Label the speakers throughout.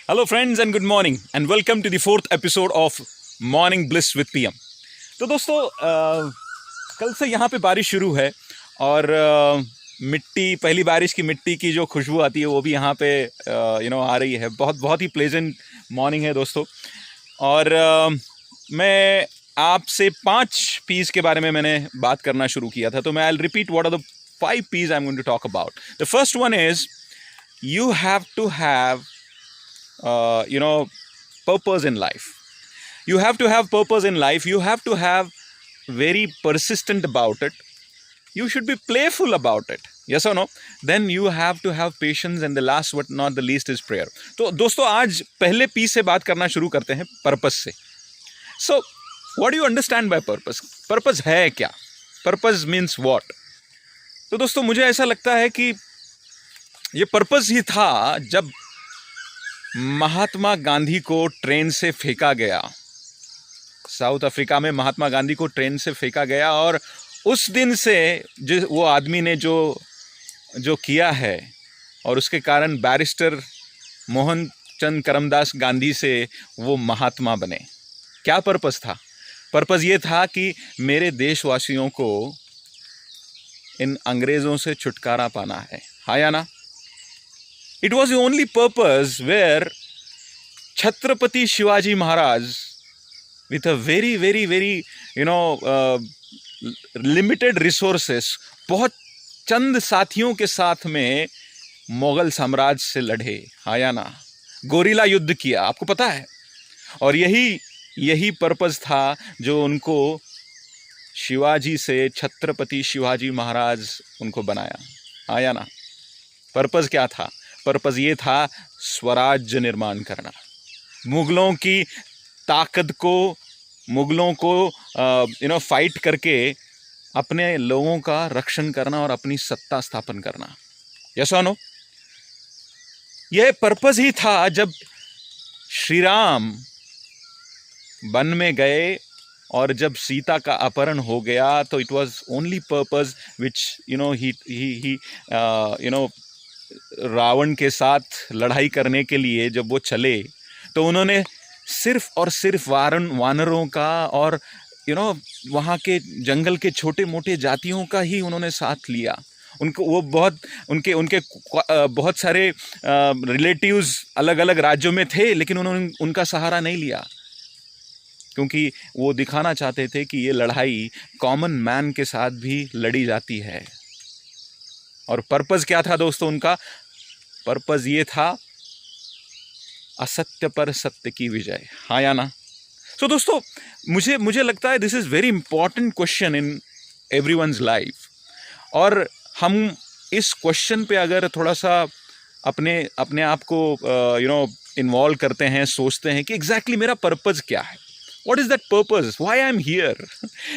Speaker 1: Hello friends and good morning and welcome to the fourth episode of morning bliss with PM. तो दोस्तों कल से यहाँ पे बारिश शुरू है और मिट्टी, पहली बारिश की मिट्टी की जो खुशबू आती है वो भी यहाँ पे आ रही है। बहुत बहुत ही प्लेजेंट मॉर्निंग है दोस्तों। और मैं आपसे 5 पीस के बारे में मैंने बात करना शुरू किया था, तो मैं I repeat what are the 5 piece I am going to talk about. The first one is you have to have purpose in life. You have to have purpose in life. You have to have very persistent about it. You should be playful about it. Yes or no? Then you have to have patience, and the last but not the least is prayer. तो दोस्तों आज पहले P से बात करना शुरू करते हैं, पर्पस से। So what do you understand by purpose? Purpose है क्या? Purpose means what? तो दोस्तों मुझे ऐसा लगता है कि ये पर्पस ही था जब महात्मा गांधी को ट्रेन से फेंका गया। साउथ अफ्रीका में महात्मा गांधी को ट्रेन से फेंका गया और उस दिन से जो वो आदमी ने जो किया है और उसके कारण बैरिस्टर मोहनचंद करमदास गांधी से वो महात्मा बने। क्या पर्पस था? पर्पस ये था कि मेरे देशवासियों को इन अंग्रेज़ों से छुटकारा पाना है। हाँ या ना? It was the only purpose where Chhatrapati Shivaji Maharaj, with a very limited resources, बहुत चंद साथियों के साथ में मुगल साम्राज्य से लड़े। हाँ या ना? गोरिल्ला युद्ध किया, आपको पता है। और यही पर्पस था जो उनको शिवाजी से छत्रपति शिवाजी महाराज उनको बनाया। हाँ या ना? पर्पस क्या था? पर्पस ये था स्वराज्य निर्माण करना, मुगलों की ताकत को, मुगलों को फाइट करके अपने लोगों का रक्षण करना और अपनी सत्ता स्थापन करना। यस और नो? यह पर्पस ही था जब श्री राम वन में गए और जब सीता का अपहरण हो गया, तो it was only purpose which he Ravan के साथ लड़ाई करने के लिए जब वो चले, तो उन्होंने सिर्फ और सिर्फ वानरों का और वहाँ के जंगल के छोटे मोटे जातियों का ही उन्होंने साथ लिया। उनको वो उनके बहुत सारे रिलेटिव्स अलग अलग राज्यों में थे, लेकिन उन्होंने उनका सहारा नहीं लिया, क्योंकि वो दिखाना चाहते थे कि ये लड़ाई कॉमन मैन के साथ भी लड़ी जाती है। और पर्पस क्या था दोस्तों उनका? पर्पस ये था असत्य पर सत्य की विजय। हाँ या ना? सो दोस्तों मुझे लगता है this is very important question in everyone's life. और हम इस क्वेश्चन पे अगर थोड़ा सा अपने आप को इन्वॉल्व करते हैं, सोचते हैं कि एग्जैक्टली मेरा पर्पस क्या है, what is that purpose, why I am here?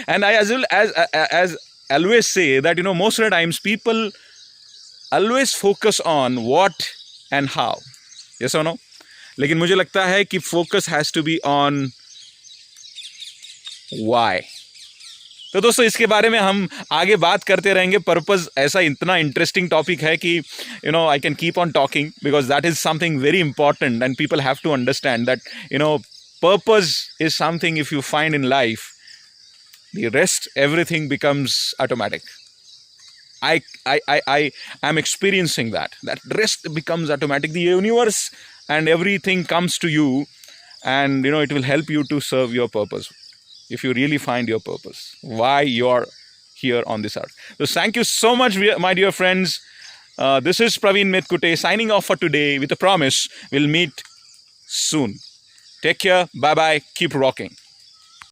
Speaker 1: And I as always say that most of the times people always focus on what and how. Yes or no? लेकिन मुझे लगता है कि focus has to be on why. तो दोस्तों इसके बारे में हम आगे बात करते रहेंगे। पर्पस ऐसा इतना इंटरेस्टिंग टॉपिक है कि I can keep on talking because that is something very important and people have to understand that purpose is something, if you find in life, the rest everything becomes automatic. I am experiencing that rest becomes automatic. The universe and everything comes to you, and it will help you to serve your purpose if you really find your purpose, why you're here on this earth. So thank you so much, my dear friends. This is Praveen Metkute signing off for today with a promise we'll meet soon. Take care. Bye bye. Keep rocking.